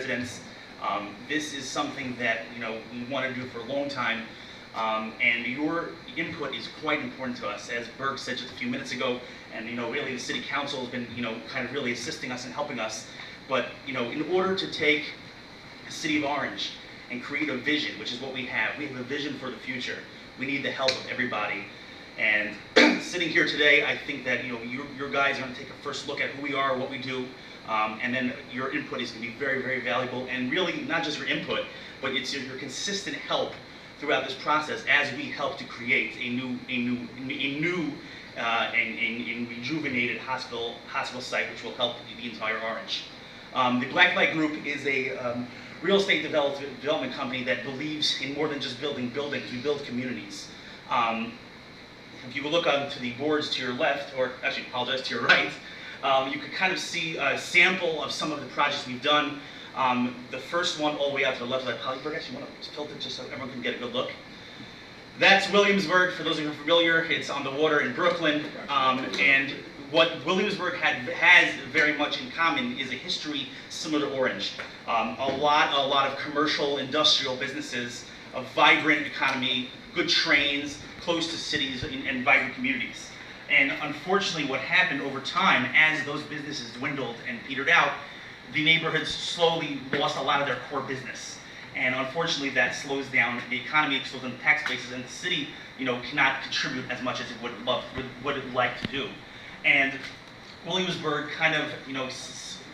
residents. This is something that we want to do for a long time, and your input is quite important to us. As Berg said just a few minutes ago, and really the City Council has been kind of really assisting us and helping us. But in order to take the City of Orange and create a vision, which is what we have a vision for the future. We need the help of everybody. And sitting here today, I think that your guys are going to take a first look at who we are, what we do, and then your input is going to be very, very valuable. And really, not just your input, but it's your consistent help throughout this process as we help to create a new and rejuvenated hospital site, which will help the entire Orange. The Blacklight Group is a real estate development company that believes in more than just building buildings. We build communities. If you look onto the boards to your left, or actually, apologize, to your right, you can kind of see a sample of some of the projects we've done. The first one all the way out to the left of that Pollyberg, actually, you want to tilt it just so everyone can get a good look. That's Williamsburg, for those of you who are familiar. It's on the water in Brooklyn. And what Williamsburg has very much in common is a history similar to Orange. A lot of commercial, industrial businesses, a vibrant economy, good trains, close to cities and vibrant communities. And unfortunately, what happened over time, as those businesses dwindled and petered out, the neighborhoods slowly lost a lot of their core business. And unfortunately, that slows down the economy, slows down the tax bases, and the city, cannot contribute as much as it would like to do. And Williamsburg kind of,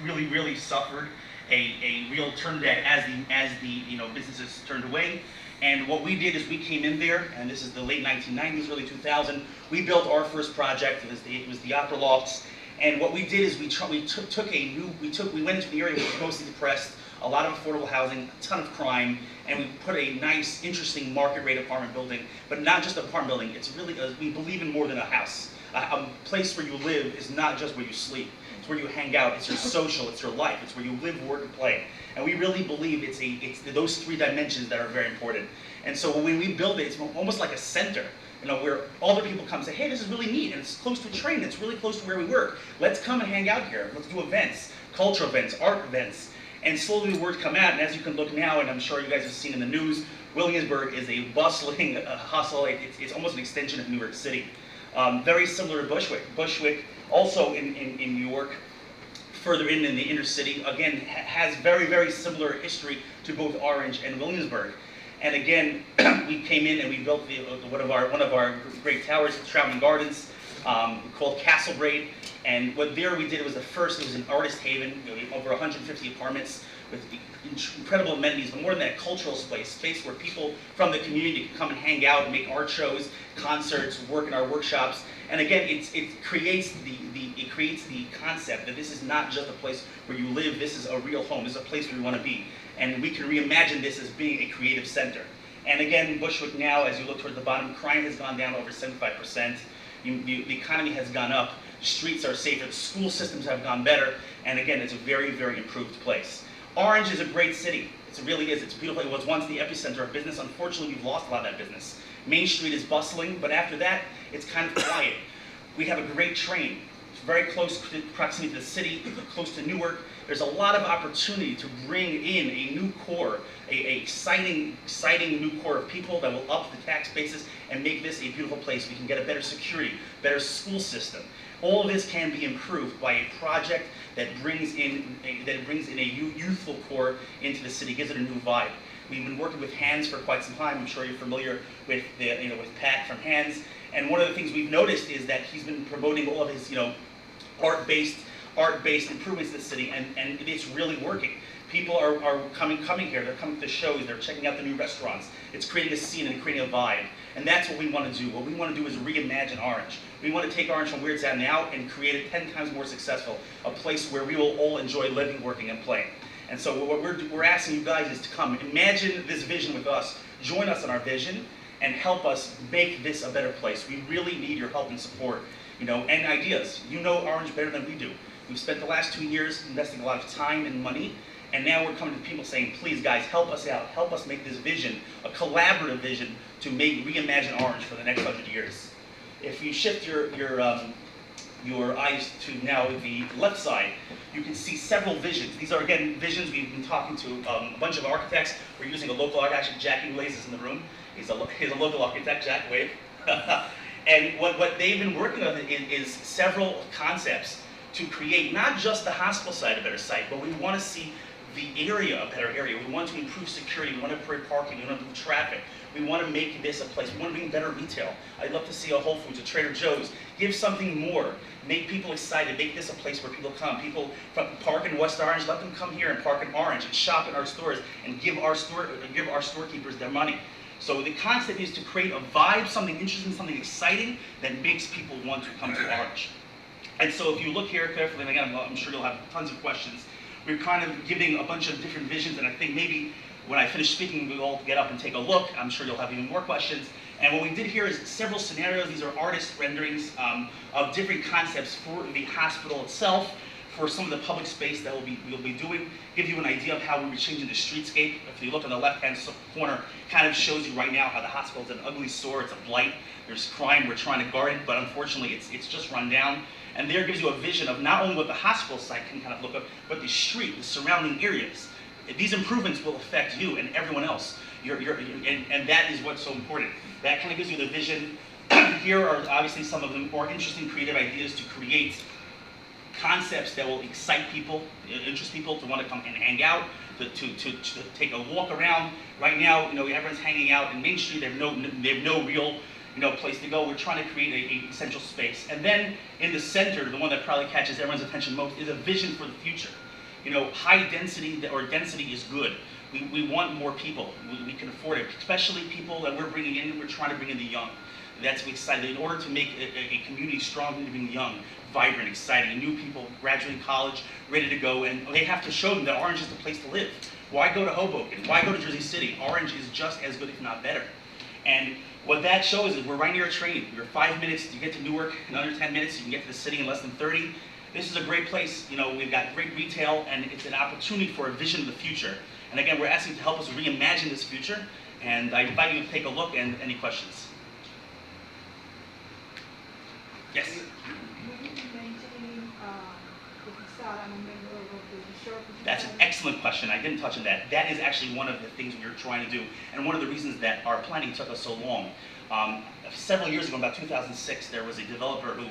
really suffered a real turn back as the businesses turned away. And what we did is we came in there, and this is the late 1990s, early 2000. We built our first project. It was the Opera Lofts. And what we did is we went into the area which was mostly depressed, a lot of affordable housing, a ton of crime, and we put a nice, interesting market rate apartment building, but not just an apartment building. It's really we believe in more than a house. A place where you live is not just where you sleep. It's where you hang out. It's your social. It's your life. It's where you live, work, and play. And we really believe it's those three dimensions that are very important. And so when we build it, it's almost like a center, where other people come and say, hey, this is really neat, and it's close to a train. It's really close to where we work. Let's come and hang out here. Let's do events, cultural events, art events. And slowly the words come out, and as you can look now, and I'm sure you guys have seen in the news, Williamsburg is a bustling hustle. It's almost an extension of New York City. Very similar to Bushwick. Bushwick, also in New York, further in the inner city, again, has very, very similar history to both Orange and Williamsburg. And again, we came in and we built one of our great towers, Traveling Gardens, called Castle Braid. And what there we did, it was an artist haven, over 150 apartments with incredible amenities, but more than that, a cultural space where people from the community can come and hang out and make art shows, concerts, work in our workshops. And again, it creates the concept that this is not just a place where you live, this is a real home, this is a place where we want to be. And we can reimagine this as being a creative center. And again, Bushwick now, as you look toward the bottom, crime has gone down over 75%. The economy has gone up, the streets are safer, the school systems have gone better, and again, it's a very, very improved place. Orange is a great city. It really is. It's beautiful. It was once the epicenter of business. Unfortunately, we've lost a lot of that business. Main Street is bustling, but after that, it's kind of quiet. We have a great train. It's very close proximity to the city, close to Newark. There's a lot of opportunity to bring in a new core, a exciting new core of people that will up the tax basis and make this a beautiful place. We can get a better security, better school system. All of this can be improved by a project that brings in a youthful core into the city, gives it a new vibe. We've been working with Hands for quite some time. I'm sure you're familiar with with Pat from Hands. And one of the things we've noticed is that he's been promoting all of his art-based improvements in the city, and it's really working. People are coming here, they're coming to shows, they're checking out the new restaurants. It's creating a scene and creating a vibe. And that's what we want to do. What we want to do is reimagine Orange. We want to take Orange from where it's at now and create it 10 times more successful, a place where we will all enjoy living, working, and playing. And so what we're asking you guys is to come, imagine this vision with us, join us in our vision, and help us make this a better place. We really need your help and support, and ideas. You know Orange better than we do. We've spent the last 2 years investing a lot of time and money, and now we're coming to people saying, please guys, help us out. Help us make this vision, a collaborative vision, to reimagine Orange for the next 100 years. If you shift your your eyes to now the left side, you can see several visions. These are, again, visions. We've been talking to a bunch of architects. We're using a local architect. Actually, Jackie Blaze is in the room. He's a local architect, Jack Wave. And what they've been working on is several concepts to create not just the hospital side a better site, but we want to see the area a better area. We want to improve security. We want to improve parking. We want to improve traffic. We want to make this a place. We want to bring better retail. I'd love to see a Whole Foods, a Trader Joe's. Give something more. Make people excited. Make this a place where people come. People from park in West Orange, let them come here and park in Orange and shop in our stores and give our storekeepers their money. So the concept is to create a vibe, something interesting, something exciting that makes people want to come to Orange. And so if you look here carefully, and again, I'm sure you'll have tons of questions, we're kind of giving a bunch of different visions, and I think maybe when I finish speaking, we'll all get up and take a look. I'm sure you'll have even more questions. And what we did here is several scenarios. These are artist renderings of different concepts for the hospital itself, for some of the public space that we'll be doing, give you an idea of how we were changing the streetscape. If you look on the left-hand corner, kind of shows you right now how the hospital is an ugly sore, it's a blight, there's crime, we're trying to guard it, but unfortunately it's just run down. And there gives you a vision of not only what the hospital site can kind of look at, but the street, the surrounding areas. These improvements will affect you and everyone else. And that is what's so important. That kind of gives you the vision. Here are obviously some of the more interesting creative ideas to create concepts that will excite people, interest people to want to come and hang out, to take a walk around. Right now, everyone's hanging out in Main Street. They have no real place to go. We're trying to create a central space. And then in the center, the one that probably catches everyone's attention most is a vision for the future. High density or density is good. We want more people. We can afford it, especially people that we're bringing in. We're trying to bring in the young. That's exciting. In order to make a community strong, we need to bring young, vibrant, exciting, new people graduating college, ready to go, and they have to show them that Orange is the place to live. Why go to Hoboken? Why go to Jersey City? Orange is just as good, if not better. And what that shows is we're right near a train. You're 5 minutes, you get to Newark in under 10 minutes, you can get to the city in less than 30. This is a great place. We've got great retail, and it's an opportunity for a vision of the future. And again, we're asking to help us reimagine this future, and I invite you to take a look and any questions. Yes? That's an excellent question. I didn't touch on that. That is actually one of the things we are trying to do, and one of the reasons that our planning took us so long. Several years ago, about 2006, there was a developer who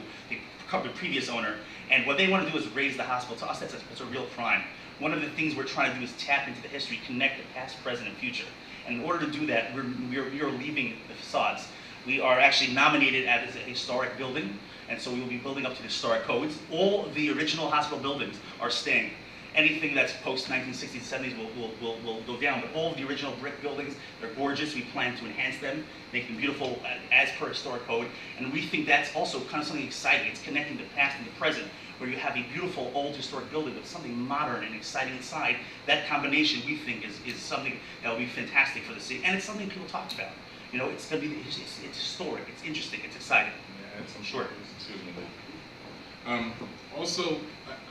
covered the previous owner, and what they want to do is raise the hospital. To us, that's a real crime. One of the things we're trying to do is tap into the history, connect the past, present, and future. And in order to do that, we are leaving the facades. We are actually nominated as a historic building, and so we will be building up to the historic codes. All the original hospital buildings are staying. Anything that's post-1960s, 70s will go down, but all of the original brick buildings, they're gorgeous. We plan to enhance them, make them beautiful as per historic code, and we think that's also kind of something exciting. It's connecting the past and the present, where you have a beautiful old historic building with something modern and exciting inside. That combination, we think, is something that will be fantastic for the city, and it's something people talk about. It's going to be, it's historic, it's interesting, it's exciting. Yeah, I'm sure. Also,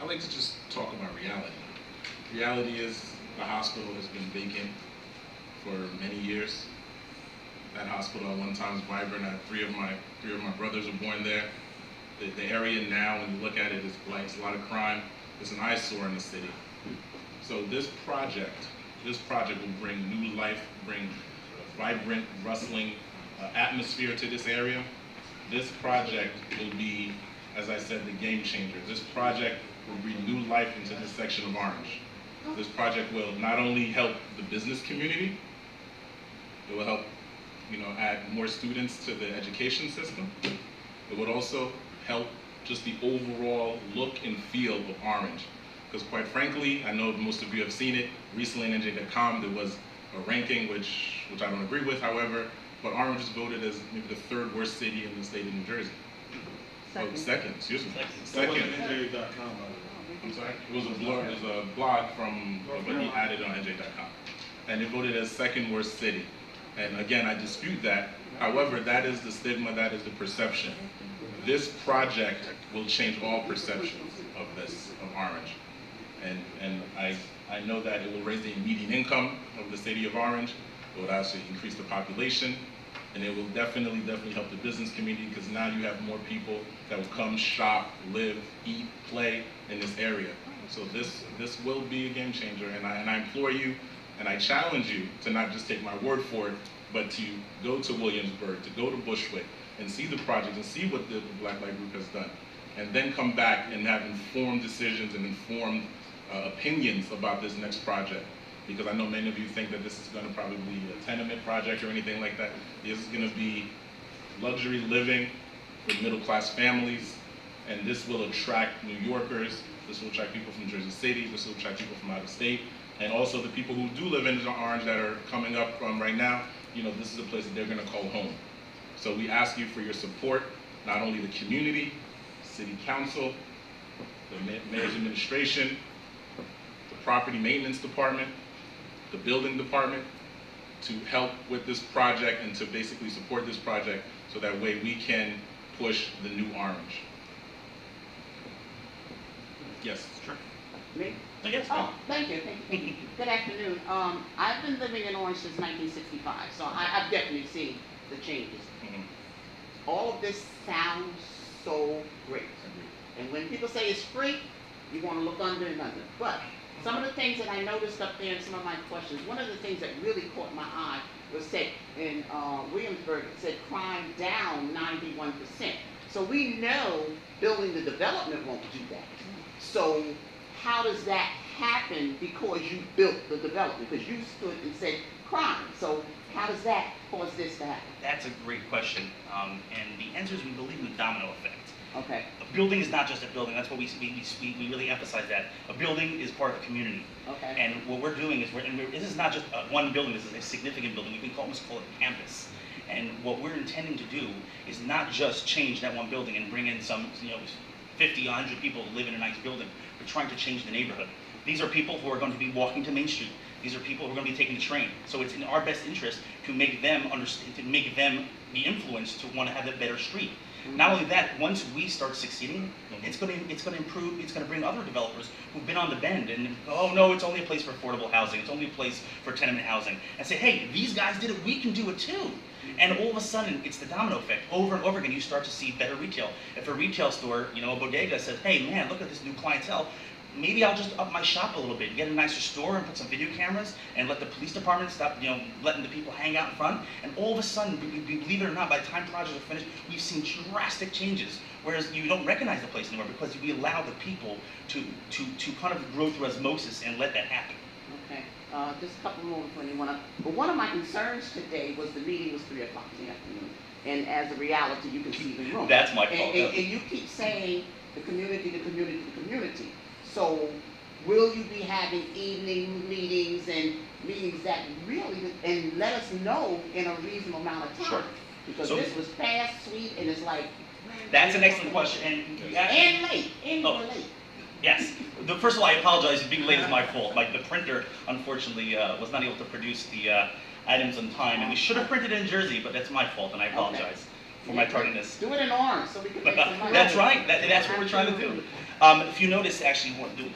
I like to just talk about reality. Reality is the hospital has been vacant for many years. That hospital at one time was vibrant. Three of my brothers were born there. The area now, when you look at it, is blight. It's a lot of crime. It's an eyesore in the city. So this project will bring new life, bring a vibrant, rustling atmosphere to this area. This project will be, as I said, the game changer. This project will breathe new life into this section of Orange. This project will not only help the business community, it will help, add more students to the education system. It would also help just the overall look and feel of Orange. Because quite frankly, I know most of you have seen it. Recently in NJ.com, there was a ranking which I don't agree with, however, but Orange was voted as maybe the third worst city in the state of New Jersey. Second. Oh, second, excuse me. Second. NJ.com. I'm sorry? It was a blog from what he added on NJ.com. And it voted as second worst city. And again, I dispute that. However, that is the stigma, that is the perception. This project will change all perceptions of Orange. And I know that it will raise the median income of the city of Orange. It would actually increase the population. And it will definitely help the business community, because now you have more people that will come shop, live, eat, play in this area. So this will be a game changer, and I implore you and I challenge you to not just take my word for it, but to go to Williamsburg, to go to Bushwick, and see the project and see what the Black Light Group has done, and then come back and have informed decisions and informed opinions about this next project. Because I know many of you think that this is going to probably be a tenement project or anything like that. This is going to be luxury living for middle-class families, and this will attract New Yorkers, this will attract people from Jersey City, this will attract people from out of state, and also the people who do live in Orange that are coming up from right now. You know, this is a place that they're going to call home. So we ask you for your support, not only the community, city council, the mayor's administration, the property maintenance department, the building department, to help with this project and to basically support this project, so that way we can push the new Orange. Yes. Sure. Me? Yes. Oh, thank you. Good afternoon. I've been living in Orange since 1965, so I've definitely seen the changes. Mhm. All of this sounds so great. And when people say it's free, you want to look under and under. But some of the things that I noticed up there in some of my questions, one of the things that really caught my eye was said in Williamsburg, it said crime down 91%. So we know building the development won't do that. So how does that happen because you built the development? Because you stood and said crime. So how does that cause this to happen? That's a great question. And the answer is we believe in the domino effect. Okay. A building is not just a building. That's what we really emphasize that. A building is part of a community. Okay. And what we're doing is, this is not just one building, this is a significant building. We can almost call it a campus. And what we're intending to do is not just change that one building and bring in some, 50, 100 people to live in a nice building. We're trying to change the neighborhood. These are people who are going to be walking to Main Street. These are people who are going to be taking the train. So it's in our best interest to make them understand, to make them be influenced to want to have a better street. Not only that, once we start succeeding, it's going to improve. It's going to bring other developers who've been on the bend and oh no, it's only a place for affordable housing. It's only a place for tenement housing, and say, hey, these guys did it. We can do it too. And all of a sudden, it's the domino effect. Over and over again, you start to see better retail. If a retail store, a bodega says, hey man, look at this new clientele. Maybe I'll just up my shop a little bit, get a nicer store and put some video cameras and let the police department stop, letting the people hang out in front. And all of a sudden, believe it or not, by the time projects are finished, we've seen drastic changes. Whereas you don't recognize the place anymore because we allow the people to kind of grow through osmosis and let that happen. Okay. Just a couple more before you want to. But one of my concerns today was the meeting was 3 o'clock in the afternoon. And as a reality, you can see the room. That's my fault. And you keep saying the community, the community, the community. So will you be having evening meetings and meetings that really, and let us know in a reasonable amount of time? Sure. Because So, this was fast, sweet, and it's like. That's an excellent question. And late, and you were late. Yes. First of all, I apologize. Being late is my fault. The printer, unfortunately, was not able to produce the items on time, and we should have printed it in Jersey, but that's my fault, and I apologize for my tardiness. Do it in Orange so we can make some money. That's right. That's what we're trying to do. If you notice, actually,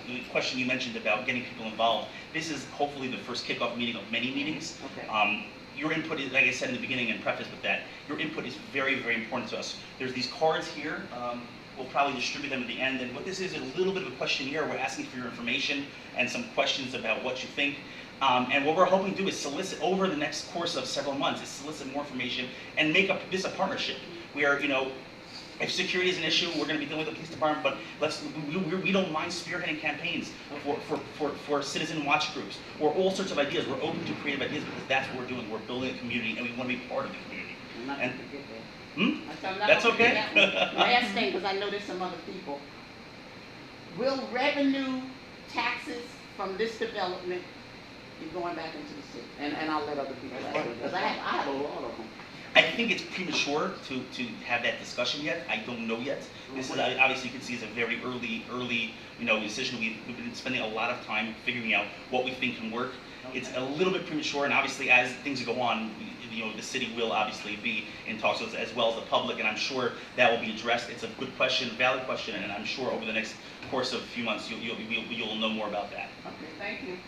the question you mentioned about getting people involved, this is hopefully the first kickoff meeting of many meetings. Okay. Your input is, like I said in the beginning and preface with that, your input is very, very important to us. There's these cards here. We'll probably distribute them at the end. And what this is a little bit of a questionnaire. We're asking for your information and some questions about what you think. And what we're hoping to do is solicit over the next course of several months, is solicit more information and make this a partnership. Where, if security is an issue, we're going to be dealing with the police department, but we don't mind spearheading campaigns for citizen watch groups or all sorts of ideas. We're open to creative ideas because that's what we're doing. We're building a community and we want to be part of the community. I'm not And- gonna forget that. That's okay. Last thing, because I know there's some other people. Will revenue taxes from this development be going back into the city? And I'll let other people ask, because I have a lot of them. I think it's premature to have that discussion yet. I don't know yet. This is obviously you can see it's a very early decision. We've been spending a lot of time figuring out what we think can work. Okay. It's a little bit premature, and obviously as things go on, the city will obviously be in talks with us as well as the public, and I'm sure that will be addressed. It's a good question, valid question, and I'm sure over the next course of a few months you'll know more about that. Okay, thank you.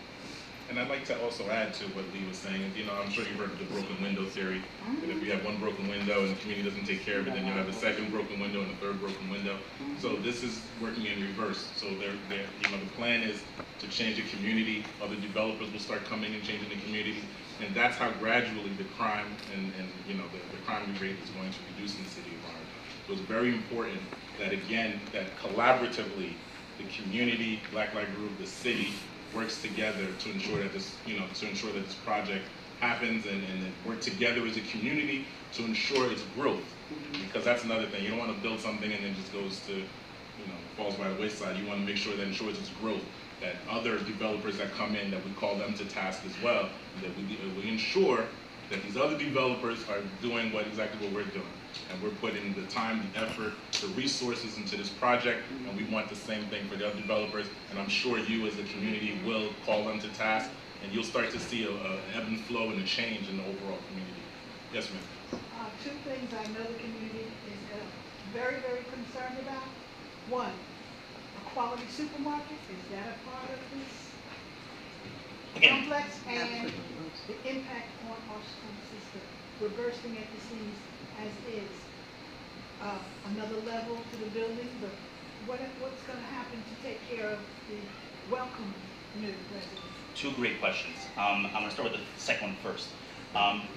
And And I'd like to also add to what Lee was saying, you know, I'm sure you've heard of the broken window theory. That if you have one broken window and the community doesn't take care of it, then you have a second broken window and a third broken window. So this is working in reverse. So you know, the plan is to change the community. Other developers will start coming and changing the community. And that's how gradually the crime and you know, the crime rate is going to reduce in the city of Orange. So it's very important that, again, that collaboratively, the community, Black Light Group, the city, works together to ensure that this, you know, to ensure that this project happens and work together as a community to ensure its growth. Because that's another thing. You don't want to build something and then just goes to, you know, falls by the wayside. You want to make sure that ensures its growth. That other developers that come in, that we call them to task as well, that we ensure that these other developers are doing exactly what we're doing. And we're putting the time, the effort, the resources into this project, and we want the same thing for the other developers. And I'm sure you as a community will call them to task, and you'll start to see an ebb and flow and a change in the overall community. Yes, ma'am. Two things I know the community is very, very concerned about. One, a quality supermarket, is that a part of this Again, complex? And the impact on our school system. We're bursting at the seams as is. Another level to the building, but what's going to happen to take care of the welcome new residents? two great questions. I'm going to start with the second one first.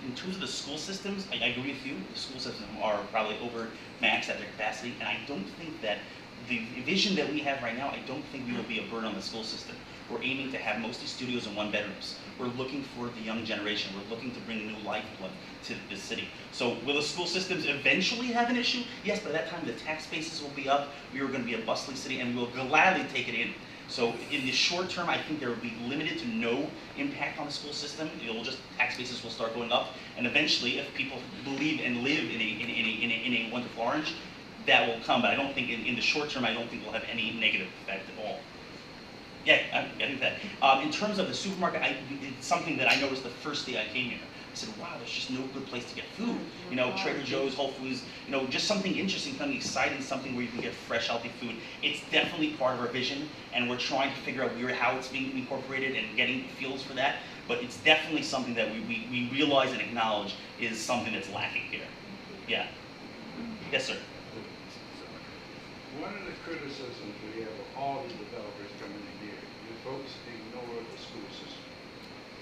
In terms of the school systems, I agree with you. The school systems are probably overmaxed at their capacity, and I don't think that the vision that we have right now, I don't think we will be a burden on the school system. We're aiming to have mostly studios and one bedrooms. We're looking for the young generation. We're looking to bring new lifeblood to the city. So will the school systems eventually have an issue? Yes, by that time the tax bases will be up. We are going to be a bustling city, and we'll gladly take it in. So in the short term, I think there will be limited to no impact on the school system. It'll just, tax bases will start going up, and eventually, if people believe and live in a wonderful Orange, that will come. But I don't think in the short term, I don't think we'll have any negative effect at all. Yeah, I think that. In terms of the supermarket, it's something that I noticed the first day I came here. I said, wow, there's just no good place to get food. You know, Trader Joe's, Whole Foods, you know, just something interesting, something exciting, something where you can get fresh, healthy food. It's definitely part of our vision, and we're trying to figure out how it's being incorporated and getting feels for that. But it's definitely something that we realize and acknowledge is something that's lacking here. Yeah. Yes, sir. One of the criticisms we have of all the developers coming in here, you folks ignore the school system.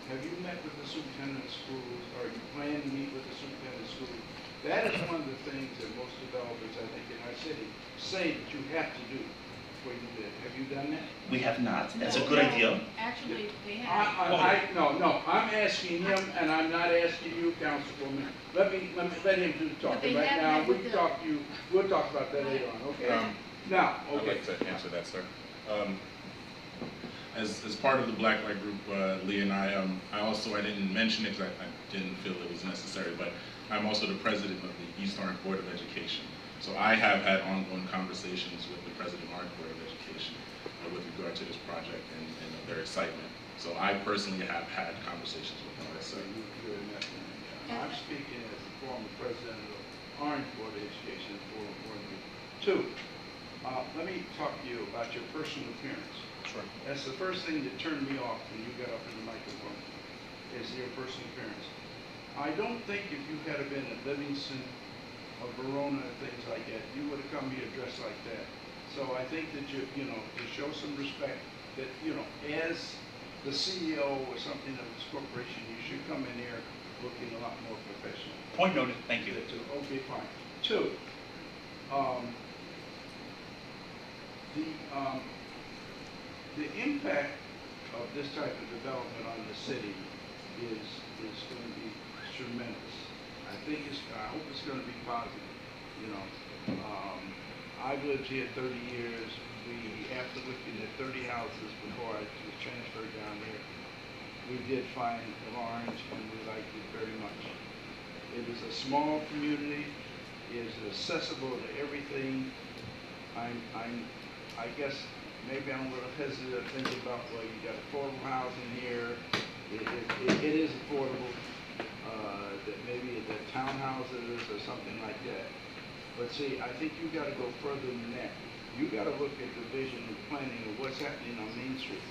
Have you met with the superintendent of schools, or you plan to meet with the superintendent of schools? That is one of the things that most developers, I think, in our city say that you have to do before you bid. Have you done that? We have not. That's a good idea. Actually, they have. No, I'm asking him, and I'm not asking you, Councilwoman. Let him do the talking they right have now. met We'll with talk about that later on, okay? Now, I'd okay. like to answer that, sir. As part of the Black Light Group, Lee and I didn't mention it because I didn't feel it was necessary, but I'm also the president of the East Orange Board of Education. So I have had ongoing conversations with the president of Orange Board of Education with regard to this project and their excitement. So I personally have had conversations with them. Yes, sir. I'm speaking as the former president of the Orange Board of Education and former board member. Two, let me talk to you about your personal appearance. Sure. That's the first thing that turned me off when you got up in the microphone, is your personal appearance. I don't think if you had been at Livingston or Verona and things like that, you would have come here dressed like that. So I think that to show some respect, that, as the CEO or something of this corporation, you should come in here looking a lot more professional. Point noted. Thank you. Okay, fine. Two, the impact of this type of development on the city is going to be tremendous. I hope it's going to be positive. I've lived here 30 years. After looking at 30 houses before I was transferred down here, we did find Orange, and we liked it very much. It is a small community. It is accessible to everything. I guess maybe I'm a little hesitant to think about, well, you got affordable housing here. It is affordable. That maybe the townhouses or something like that. But see, I think you got to go further than that. You got to look at the vision and planning of what's happening on Main Street.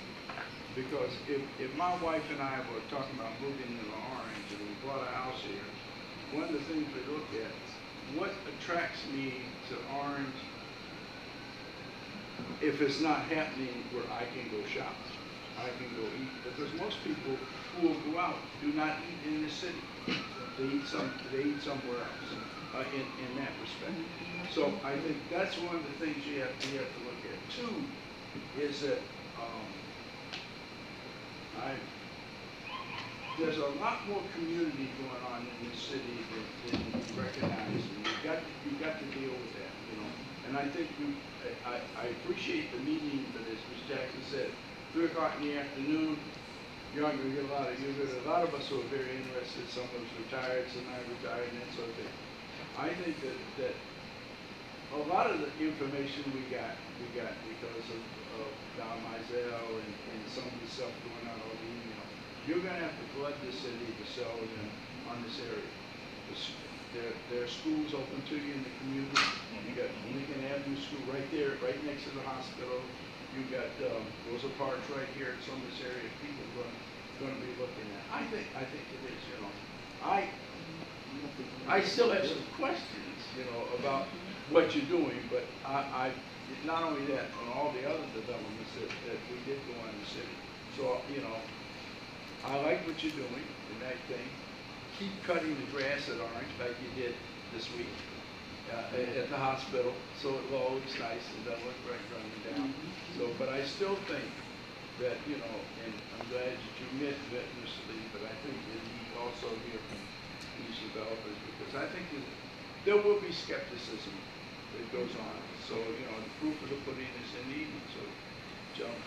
Because if my wife and I were talking about moving to Orange and we bought a house here, one of the things we look at, what attracts me to Orange if it's not happening where I can go shop, I can go eat, because most people who will go out do not eat in the city. They eat somewhere else, in that respect. So I think that's one of the things you have to look at. Two is that there's a lot more community going on in this city than you recognize, and you got to deal with that, you know. And I think I appreciate the meeting, but as Ms. Jackson said, 3 o'clock in the afternoon, you're not going to get a lot of us who are very interested. Some of us retired, some are retired, and that sort of thing. I think that a lot of the information we got because of Don Mizell and some of the stuff going on over the email. You're going to have to flood the city to sell them on this area. There are schools open to you in the community. You got Lincoln Avenue School right there, right next to the hospital. You got Rosa Parks right here in some of this area. People are going to be looking at. I think it is. You know, I still have some questions, you know, about what you're doing, but I not only that, on all the other developments that we did go on in the city. So, you know, I like what you're doing, and that thing. Keep cutting the grass at Orange like you did this week at the hospital, so it looks nice and doesn't look right running down. So, but I still think that, you know, and I'm glad that you met Mr. Lee, but I think that he also hear from these developers, because I think that there will be skepticism that goes on. So, you know, the proof of the pudding is in the eating. So, Joan.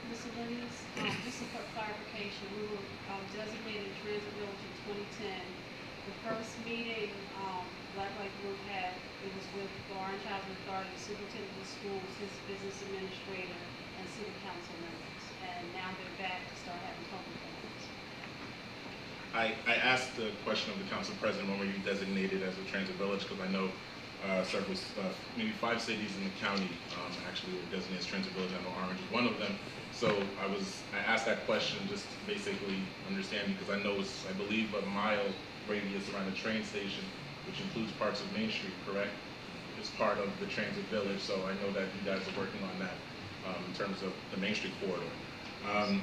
Mr. Lennox, just for clarification, we were designated Transit Village in 2010. The first meeting Black Light Group had, it was with the Orange Housing Authority, the superintendent of schools, his business administrator, and city council members. And now they're back to start having public forums. I asked the question of the council president, when were you designated as a transit village? Because I know several, maybe 5 cities in the county actually were designated as transit village. I know Orange is one of them. So I asked that question just to basically understand, because I know it's, I believe, a mile radius around the train station, which includes parts of Main Street, correct? It's part of the transit village, so I know that you guys are working on that in terms of the Main Street corridor.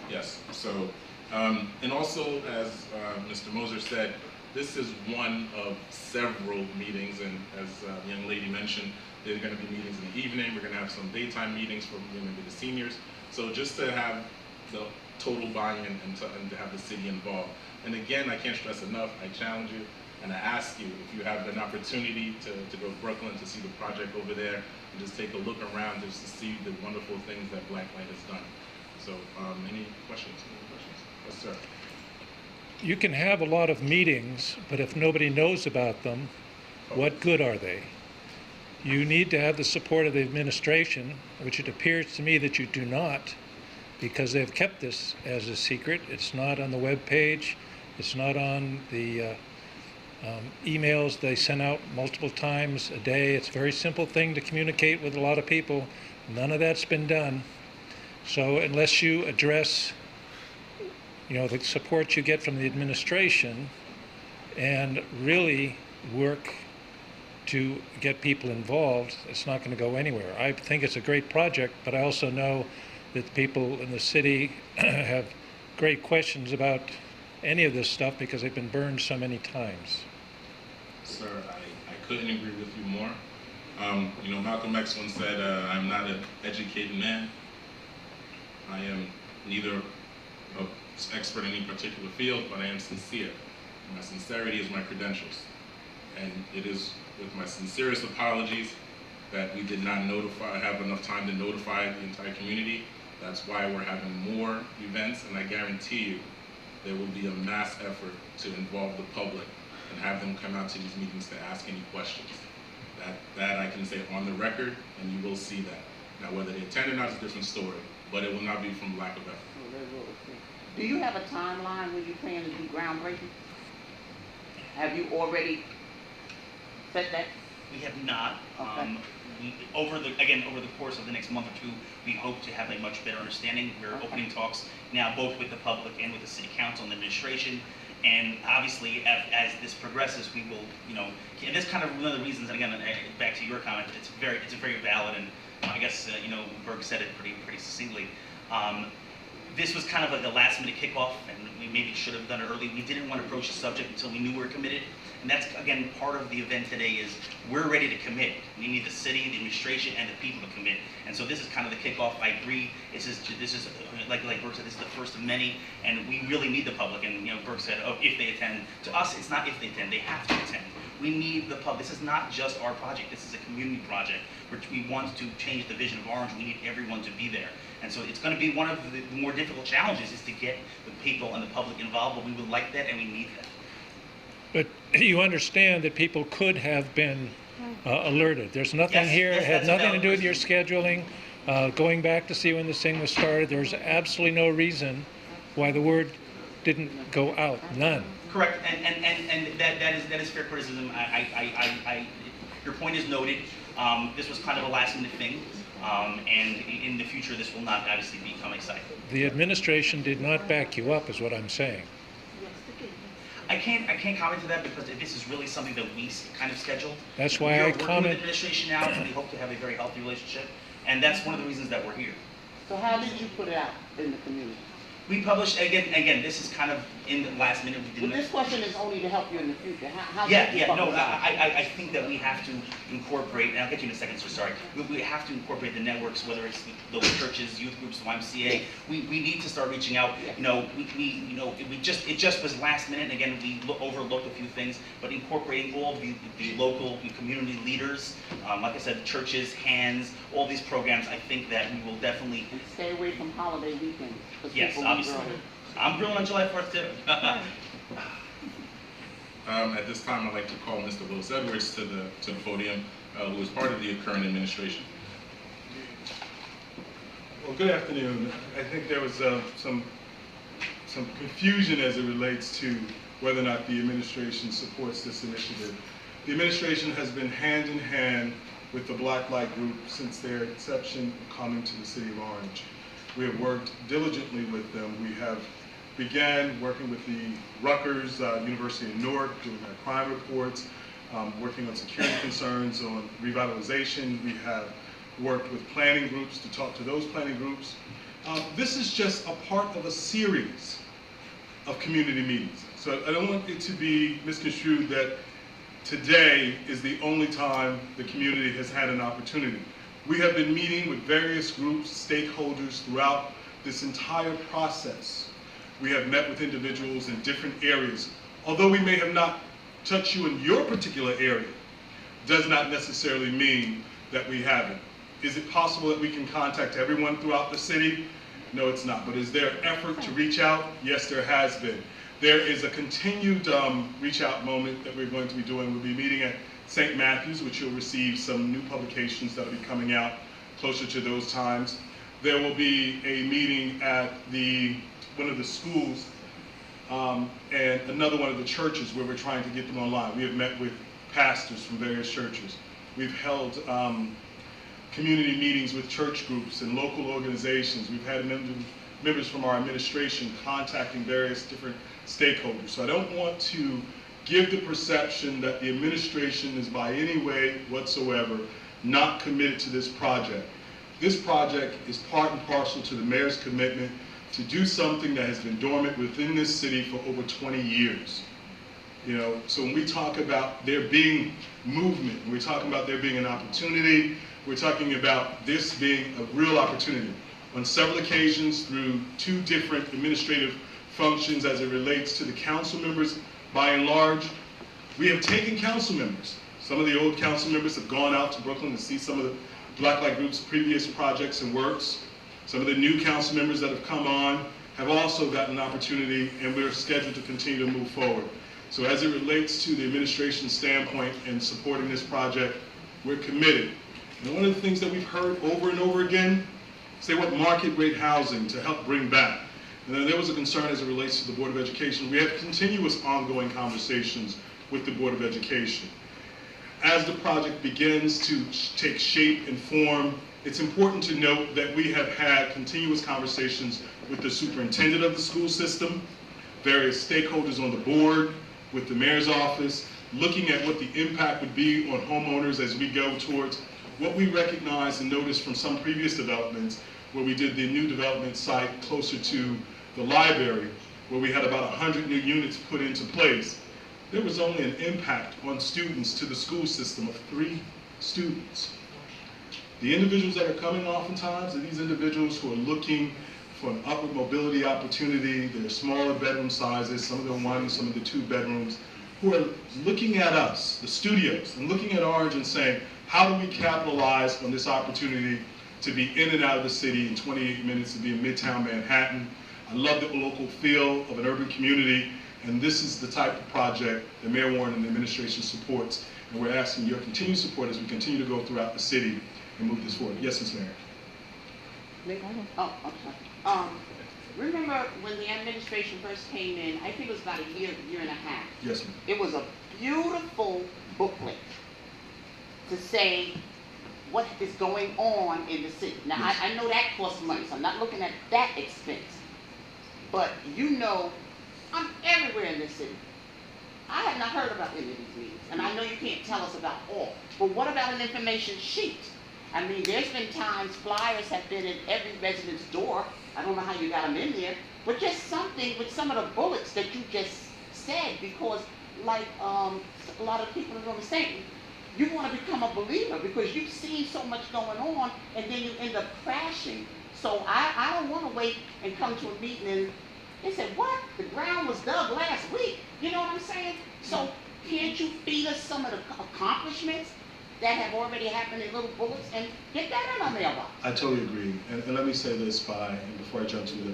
Yes, so, and also as Mr. Moser said, this is one of several meetings, and as the young lady mentioned, there are going to be meetings in the evening. We're going to have some daytime meetings for maybe the seniors. So just to have the total buy-in and to have the city involved. And again, I can't stress enough, I challenge you and I ask you, if you have an opportunity to go to Brooklyn to see the project over there and just take a look around just to see the wonderful things that Blacklight has done. So any questions? Yes, sir. You can have a lot of meetings, but if nobody knows about them, what good are they? You need to have the support of the administration, which it appears to me that you do not, because they've kept this as a secret. It's not on the web page. It's not on the emails they send out multiple times a day. It's a very simple thing to communicate with a lot of people. None of that's been done. So unless you address, you know, the support you get from the administration and really work to get people involved, it's not going to go anywhere. I think it's a great project, but I also know that the people in the city have great questions about any of this stuff because they've been burned so many times. Sir, I couldn't agree with you more. You know, Malcolm X once said, I'm not an educated man. I am neither an expert in any particular field, but I am sincere. And my sincerity is my credentials. And it is with my sincerest apologies that we did not have enough time to notify the entire community. That's why we're having more events, and I guarantee you there will be a mass effort to involve the public and have them come out to these meetings to ask any questions. That I can say on the record, and you will see that. Now, whether they attend or not is a different story, but it will not be from lack of effort. Do you have a timeline when you plan to do groundbreaking? Have you already set that? We have not. Okay. over the course of the next month or two, we hope to have a much better understanding. We're opening talks now both with the public and with the city council and the administration. And obviously, as this progresses, we will, and this kind of one of the reasons. And again, back to your comment, it's a very valid, and I guess Berg said it pretty succinctly. This was kind of like a last-minute kickoff, and we maybe should have done it early. We didn't want to approach the subject until we knew we were committed, and that's, again, part of the event today is we're ready to commit. We need the city, the administration, and the people to commit. And so this is kind of the kickoff. I agree. This is like Berg said, this is the first of many, and we really need the public. And Berg said, oh, if they attend. To us, it's not if they attend. They have to attend. We need the public. This is not just our project. This is a community project, which we want to change the vision of Orange. We need everyone to be there. And so it's going to be one of the more difficult challenges is to get the people and the public involved, but we would like that and we need that. But you understand that people could have been alerted. There's nothing Yes, here, yes, it had that's nothing to valid do with your scheduling. Going back to see when this thing was started, there's absolutely no reason why the word didn't go out. None. Correct, and that is fair criticism. Your point is noted. This was kind of a last minute thing, and in the future this will not obviously become a cycle. The administration did not back you up, is what I'm saying. I can't comment to that because this is really something that we kind of scheduled. That's why we are I working with the comment. administration now, and we hope to have a very healthy relationship, and that's one of the reasons that we're here. So how did you put it out in the community? We published again. This is kind of in the last minute. We Well, didn't. this question is only to help you in the future. How Yeah, did you no, publish out? I think that we have to incorporate, and I'll get you in a second, so sorry. We have to incorporate the networks, whether it's the churches, youth groups, YMCA. We need to start reaching out. It just was last minute, and again, we overlooked a few things, but incorporating all the local community leaders, like I said, churches, hands, all these programs, I think that we will definitely. And stay away from holiday weekends. 'Cause Yes, people will obviously. grill. I'm grilling on July 4th too. At this time, I'd like to call Mr. Willis Edwards to the podium, who is part of the current administration. Well, good afternoon. I think there was some confusion as it relates to whether or not the administration supports this initiative. The administration has been hand in hand with the Black Light Group since their inception coming to the city of Orange. We have worked diligently with them. We have began working with the Rutgers University of Newark, doing our crime reports, working on security concerns, on revitalization. We have worked with planning groups to talk to those planning groups. This is just a part of a series of community meetings. So I don't want it to be misconstrued that today is the only time the community has had an opportunity. We have been meeting with various groups, stakeholders throughout this entire process. We have met with individuals in different areas. Although we may have not touched you in your particular area, does not necessarily mean that we haven't. Is it possible that we can contact everyone throughout the city? No, it's not. But is there effort to reach out? Yes, there has been. There is a continued reach out moment that we're going to be doing. We'll be meeting at St. Matthew's, which you'll receive some new publications that will be coming out closer to those times. There will be a meeting at one of the schools and another one of the churches where we're trying to get them online. We have met with pastors from various churches. We've held community meetings with church groups and local organizations. We've had members from our administration contacting various different stakeholders. So I don't want to give the perception that the administration is by any way whatsoever not committed to this project. This project is part and parcel to the mayor's commitment to do something that has been dormant within this city for over 20 years. So when we talk about there being movement, when we're talking about there being an opportunity, we're talking about this being a real opportunity. On several occasions through 2 different administrative functions as it relates to the council members, by and large, we have taken council members. Some of the old council members have gone out to Brooklyn to see some of the Black Light Group's previous projects and works. Some of the new council members that have come on have also gotten an opportunity, and we're scheduled to continue to move forward. So as it relates to the administration's standpoint in supporting this project, we're committed. And one of the things that we've heard over and over again is they want market rate housing to help bring back. And then there was a concern as it relates to the Board of Education. We have continuous ongoing conversations with the Board of Education. as the project begins to take shape and form, it's important to note that we have had continuous conversations with the superintendent of the school system, various stakeholders on the board, with the mayor's office, looking at what the impact would be on homeowners as we go towards what we recognize and noticed from some previous developments, where we did the new development site closer to the library, where we had about 100 new units put into place. There was only an impact on students to the school system of 3 students. The individuals that are coming oftentimes are these individuals who are looking for an upward mobility opportunity. They're smaller bedroom sizes, some of them 1, some of the 2 bedrooms, who are looking at us, the studios, and looking at Orange and saying, how do we capitalize on this opportunity to be in and out of the city in 28 minutes, to be in Midtown Manhattan? I love the local feel of an urban community, and this is the type of project that Mayor Warren and the administration supports, and we're asking your continued support as we continue to go throughout the city and move this forward. Yes, Ms. Mayor. Oh, I'm sorry. Remember when the administration first came in, I think it was about a year and a half. Yes, ma'am. It was a beautiful booklet to say what is going on in the city. Now, Yes. I know that costs money, so I'm not looking at that expense. But you know, I'm everywhere in this city. I have not heard about any of these meetings, and I know you can't tell us about all. But what about an information sheet? I mean, there's been times flyers have been in every resident's door. I don't know how you got them in there, but just something with some of the bullets that you just said, because like a lot of people are going to say, you want to become a believer because you've seen so much going on, and then you end up crashing. So I don't want to wait and come to a meeting and they said, what? The ground was dug last week. You know what I'm saying? So can't you feed us some of the accomplishments that have already happened in little bullets and get that in our mailbox? I totally agree. And let me say this before I jump to the